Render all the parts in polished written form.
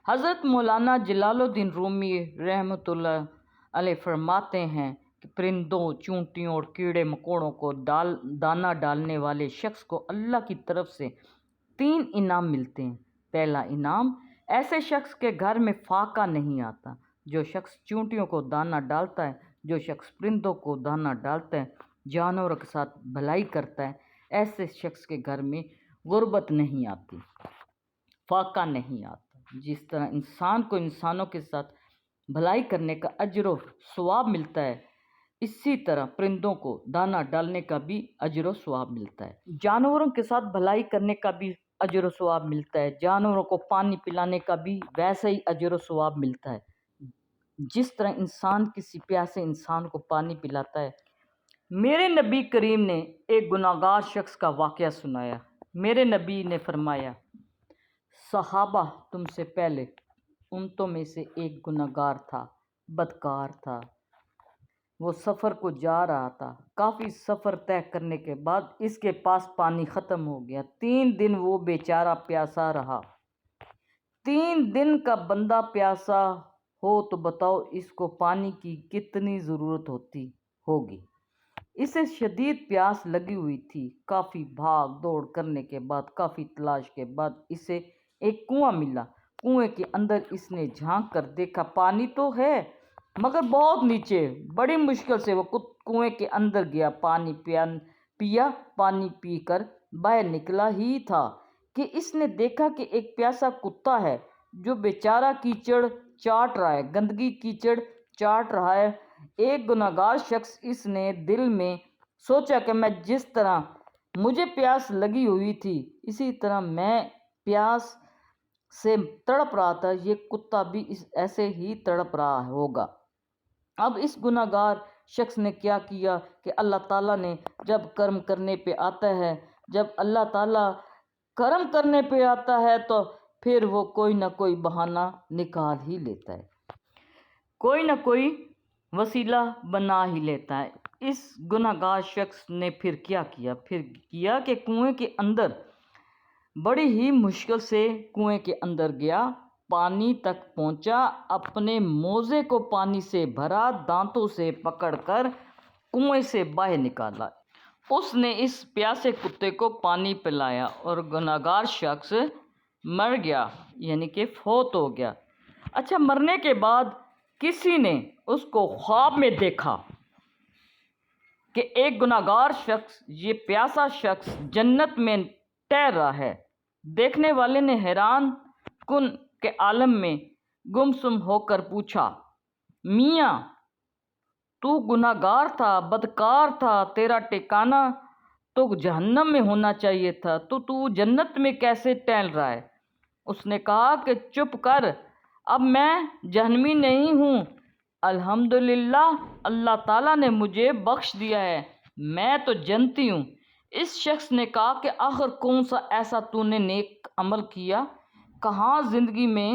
حضرت مولانا جلال الدین رومی رحمۃ اللہ علیہ فرماتے ہیں کہ پرندوں، چونٹیوں اور کیڑے مکوڑوں کو دانہ ڈالنے والے شخص کو اللہ کی طرف سے 3 انعام ملتے ہیں۔ پہلا انعام، ایسے شخص کے گھر میں فاقہ نہیں آتا۔ جو شخص چونٹیوں کو دانہ ڈالتا ہے، جو شخص پرندوں کو دانہ ڈالتا ہے، جانوروں کے ساتھ بھلائی کرتا ہے، ایسے شخص کے گھر میں غربت نہیں آتی، فاقہ نہیں آتا۔ جس طرح انسان کو انسانوں کے ساتھ بھلائی کرنے کا اجر و ثواب ملتا ہے، اسی طرح پرندوں کو دانہ ڈالنے کا بھی اجر و ثواب ملتا ہے۔ جانوروں کے ساتھ بھلائی کرنے کا بھی اجر و ثواب ملتا ہے۔ جانوروں کو پانی پلانے کا بھی ویسا ہی اجر و ثواب ملتا ہے جس طرح انسان کسی پیاسے انسان کو پانی پلاتا ہے۔ میرے نبی کریم نے ایک گناہگار شخص کا واقعہ سنایا۔ میرے نبی نے فرمایا، صحابہ، تم سے پہلے امتوں میں سے ایک گناہگار تھا، بدکار تھا۔ وہ سفر کو جا رہا تھا۔ کافی سفر طے کرنے کے بعد اس کے پاس پانی ختم ہو گیا۔ 3 دن وہ بیچارہ پیاسا رہا۔ 3 دن کا بندہ پیاسا ہو تو بتاؤ اس کو پانی کی کتنی ضرورت ہوتی ہوگی۔ اسے شدید پیاس لگی ہوئی تھی۔ کافی بھاگ دوڑ کرنے کے بعد، کافی تلاش کے بعد اسے ایک کنواں ملا۔ کنویں کے اندر اس نے جھانک کر دیکھا، پانی تو ہے مگر بہت نیچے۔ بڑی مشکل سے وہ کنویں کے اندر گیا، پانی پیا، پانی پی کر باہر نکلا ہی تھا کہ اس نے دیکھا کہ ایک پیاسا کتا ہے جو بیچارہ کیچڑ چاٹ رہا ہے، گندگی کیچڑ چاٹ رہا ہے۔ ایک گناہگار شخص اس نے دل میں سوچا کہ میں جس طرح مجھے پیاس لگی ہوئی تھی، اسی طرح میں پیاس سے تڑپ رہا تھا، یہ کتا بھی ایسے ہی تڑپ رہا ہوگا۔ اب اس گناہگار شخص نے کیا کیا کہ اللہ تعالیٰ نے جب کرم کرنے پہ آتا ہے، جب اللہ تعالیٰ کرم کرنے پہ آتا ہے تو پھر وہ کوئی نہ کوئی بہانہ نکال ہی لیتا ہے، کوئی نہ کوئی وسیلہ بنا ہی لیتا ہے۔ اس گناہگار شخص نے پھر کیا کیا کہ کنویں کے اندر بڑی ہی مشکل سے کنویں کے اندر گیا، پانی تک پہنچا، اپنے موزے کو پانی سے بھرا، دانتوں سے پکڑ کر کنویں سے باہر نکالا۔ اس نے اس پیاسے کتے کو پانی پلایا اور گناہگار شخص مر گیا، یعنی کہ فوت ہو گیا۔ اچھا، مرنے کے بعد کسی نے اس کو خواب میں دیکھا کہ ایک گناہگار شخص، یہ پیاسا شخص جنت میں تیر رہا ہے۔ دیکھنے والے نے حیران کن کے عالم میں گمسم ہو کر پوچھا، میاں تو گناہگار تھا، بدکار تھا، تیرا ٹھکانہ تو جہنم میں ہونا چاہیے تھا، تو جنت میں کیسے ٹہل رہا ہے؟ اس نے کہا کہ چپ کر، اب میں جہنمی نہیں ہوں، الحمدللہ اللہ تعالیٰ نے مجھے بخش دیا ہے، میں تو جنتی ہوں۔ اس شخص نے کہا کہ آخر کون سا ایسا تو نے نیک عمل کیا؟ کہاں زندگی میں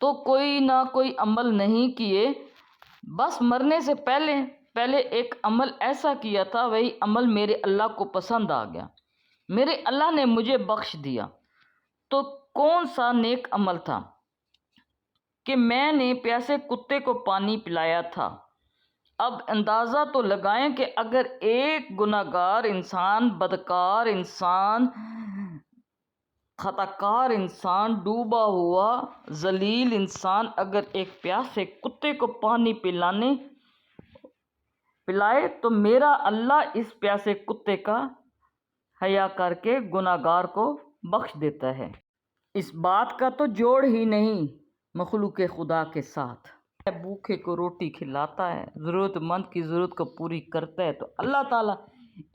تو کوئی نہ کوئی عمل نہیں کیے، بس مرنے سے پہلے ایک عمل ایسا کیا تھا، وہی عمل میرے اللہ کو پسند آ گیا، میرے اللہ نے مجھے بخش دیا۔ تو کون سا نیک عمل تھا؟ کہ میں نے پیاسے کتے کو پانی پلایا تھا۔ اب اندازہ تو لگائیں کہ اگر ایک گناہگار انسان، بدکار انسان، خطاکار انسان، ڈوبا ہوا ذلیل انسان اگر ایک پیاسے کتے کو پانی پلائے تو میرا اللہ اس پیاسے کتے کا حیا کر کے گناہگار کو بخش دیتا ہے۔ اس بات کا تو جوڑ ہی نہیں مخلوق خدا کے ساتھ۔ بھوکے کو روٹی کھلاتا ہے، ضرورت مند کی ضرورت کو پوری کرتا ہے تو اللہ تعالیٰ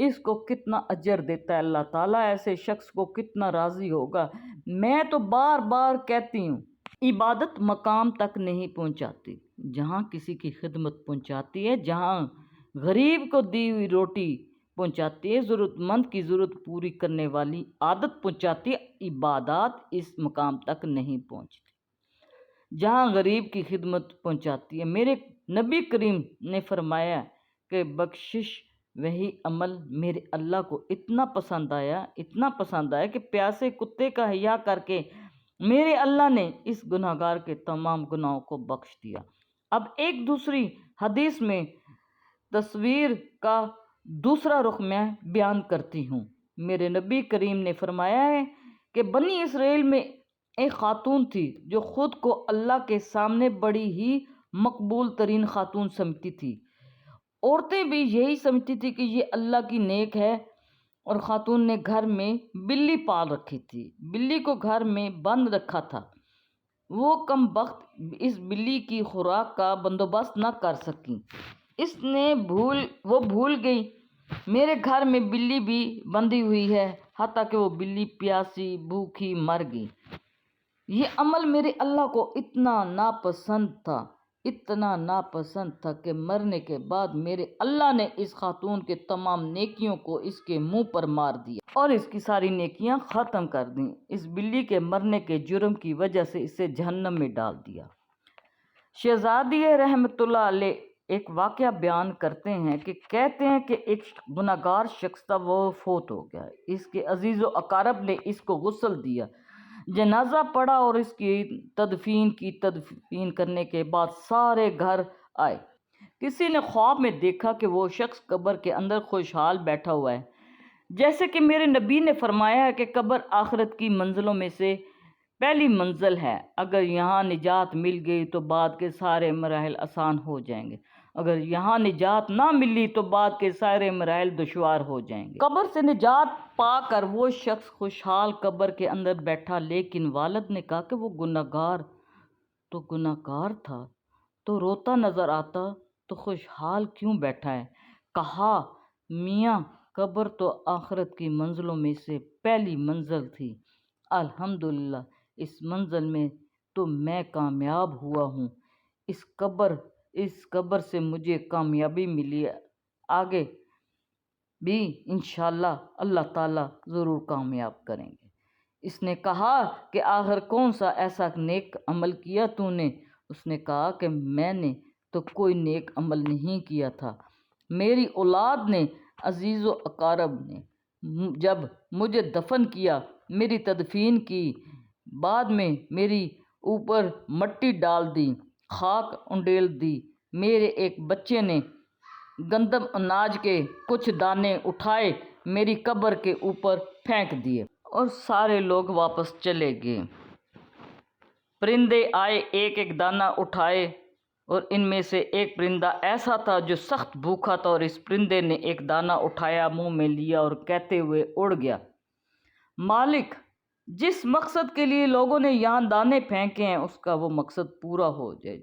اس کو کتنا اجر دیتا ہے، اللہ تعالیٰ ایسے شخص کو کتنا راضی ہوگا۔ میں تو بار بار کہتی ہوں، عبادت مقام تک نہیں پہنچاتی جہاں کسی کی خدمت پہنچاتی ہے، جہاں غریب کو دی ہوئی روٹی پہنچاتی ہے، ضرورت مند کی ضرورت پوری کرنے والی عادت پہنچاتی ہے، عبادات اس مقام تک نہیں پہنچتی جہاں غریب کی خدمت پہنچاتی ہے۔ میرے نبی کریم نے فرمایا کہ بخشش وہی عمل میرے اللہ کو اتنا پسند آیا کہ پیاسے کتے کا حیا کر کے میرے اللہ نے اس گناہگار کے تمام گناہوں کو بخش دیا۔ اب ایک دوسری حدیث میں تصویر کا دوسرا رخ میں بیان کرتی ہوں۔ میرے نبی کریم نے فرمایا ہے کہ بنی اسرائیل میں ایک خاتون تھی جو خود کو اللہ کے سامنے بڑی ہی مقبول ترین خاتون سمجھتی تھی۔ عورتیں بھی یہی سمجھتی تھی کہ یہ اللہ کی نیک ہے، اور خاتون نے گھر میں بلی پال رکھی تھی۔ بلی کو گھر میں بند رکھا تھا۔ وہ کم بخت اس بلی کی خوراک کا بندوبست نہ کر سکیں۔ وہ بھول گئی میرے گھر میں بلی بھی بندھی ہوئی ہے، حتیٰ کہ وہ بلی پیاسی بھوکی مر گئی۔ یہ عمل میرے اللہ کو اتنا ناپسند تھا کہ مرنے کے بعد میرے اللہ نے اس خاتون کے تمام نیکیوں کو اس کے منہ پر مار دیا اور اس کی ساری نیکیاں ختم کر دیں۔ اس بلی کے مرنے کے جرم کی وجہ سے اسے جہنم میں ڈال دیا۔ شہزادی رحمۃ اللہ علیہ ایک واقعہ بیان کرتے ہیں کہ کہتے ہیں کہ ایک گناہگار شخص تھا، وہ فوت ہو گیا۔ اس کے عزیز و اقارب نے اس کو غسل دیا، جنازہ پڑھا اور اس کی تدفین کرنے کے بعد سارے گھر آئے۔ کسی نے خواب میں دیکھا کہ وہ شخص قبر کے اندر خوشحال بیٹھا ہوا ہے، جیسے کہ میرے نبی نے فرمایا ہے کہ قبر آخرت کی منزلوں میں سے پہلی منزل ہے۔ اگر یہاں نجات مل گئی تو بعد کے سارے مراحل آسان ہو جائیں گے، اگر یہاں نجات نہ ملی تو بعد کے سارے مراحل دشوار ہو جائیں گے۔ قبر سے نجات پا کر وہ شخص خوشحال قبر کے اندر بیٹھا، لیکن والد نے کہا کہ وہ گناہگار تھا تو روتا نظر آتا، تو خوشحال کیوں بیٹھا ہے؟ کہا، میاں قبر تو آخرت کی منزلوں میں سے پہلی منزل تھی، الحمدللہ اس منزل میں تو میں کامیاب ہوا ہوں۔ اس قبر سے مجھے کامیابی ملی ہے، آگے بھی انشاءاللہ اللہ تعالیٰ ضرور کامیاب کریں گے۔ اس نے کہا کہ آخر کون سا ایسا نیک عمل کیا تو نے؟ اس نے کہا کہ میں نے تو کوئی نیک عمل نہیں کیا تھا، میری اولاد نے، عزیز و اقارب نے جب مجھے دفن کیا، میری تدفین کی، بعد میں میری اوپر مٹی ڈال دی، خاک انڈیل دی، میرے ایک بچے نے گندم اناج کے کچھ دانے اٹھائے میری قبر کے اوپر پھینک دیے، اور سارے لوگ واپس چلے گئے۔ پرندے آئے، ایک ایک دانہ اٹھائے، اور ان میں سے ایک پرندہ ایسا تھا جو سخت بھوکا تھا، اور اس پرندے نے ایک دانہ اٹھایا، منہ میں لیا اور کہتے ہوئے اڑ گیا، مالک جس مقصد کے لیے لوگوں نے یہاں دانے پھینکے ہیں اس کا وہ مقصد پورا ہو جائے،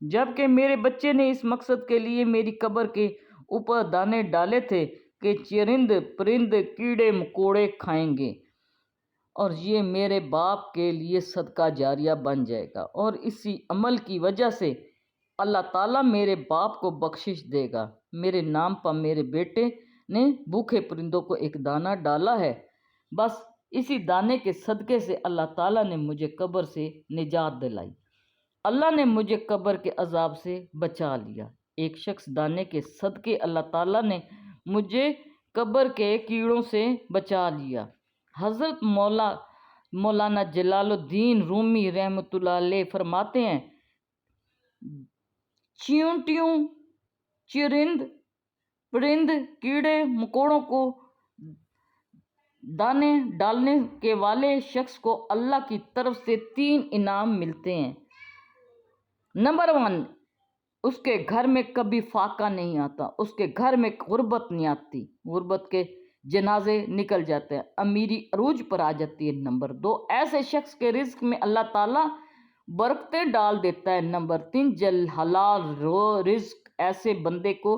جبکہ میرے بچے نے اس مقصد کے لیے میری قبر کے اوپر دانے ڈالے تھے کہ چرند پرند کیڑے مکوڑے کھائیں گے، اور یہ میرے باپ کے لیے صدقہ جاریہ بن جائے گا، اور اسی عمل کی وجہ سے اللہ تعالیٰ میرے باپ کو بخشش دے گا۔ میرے نام پر میرے بیٹے نے بھوکے پرندوں کو ایک دانہ ڈالا ہے، بس اسی دانے کے صدقے سے اللہ تعالیٰ نے مجھے قبر سے نجات دلائی، اللہ نے مجھے قبر کے عذاب سے بچا لیا۔ ایک شخص دانے کے صدقے اللہ تعالیٰ نے مجھے قبر کے کیڑوں سے بچا لیا۔ حضرت مولانا جلال الدین رومی رحمۃ اللہ علیہ فرماتے ہیں، چیونٹیوں، چرند پرند کیڑے مکوڑوں کو دانے ڈالنے کے والے شخص کو اللہ کی طرف سے 3 انعام ملتے ہیں۔ نمبر 1، اس کے گھر میں کبھی فاقہ نہیں آتا، اس کے گھر میں غربت نہیں آتی، غربت کے جنازے نکل جاتے ہیں، امیری عروج پر آ جاتی ہے۔ نمبر 2، ایسے شخص کے رزق میں اللہ تعالیٰ برکتیں ڈال دیتا ہے۔ نمبر 3، حلال رزق ایسے بندے کو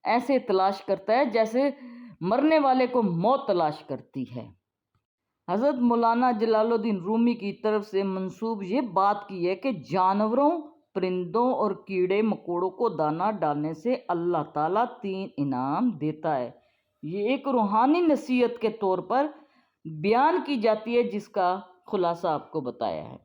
ایسے تلاش کرتا ہے جیسے مرنے والے کو موت تلاش کرتی ہے۔ حضرت مولانا جلال الدین رومی کی طرف سے منسوب یہ بات کی ہے کہ جانوروں، پرندوں اور کیڑے مکوڑوں کو دانہ ڈالنے سے اللہ تعالیٰ 3 انعام دیتا ہے۔ یہ ایک روحانی نصیحت کے طور پر بیان کی جاتی ہے، جس کا خلاصہ آپ کو بتایا ہے۔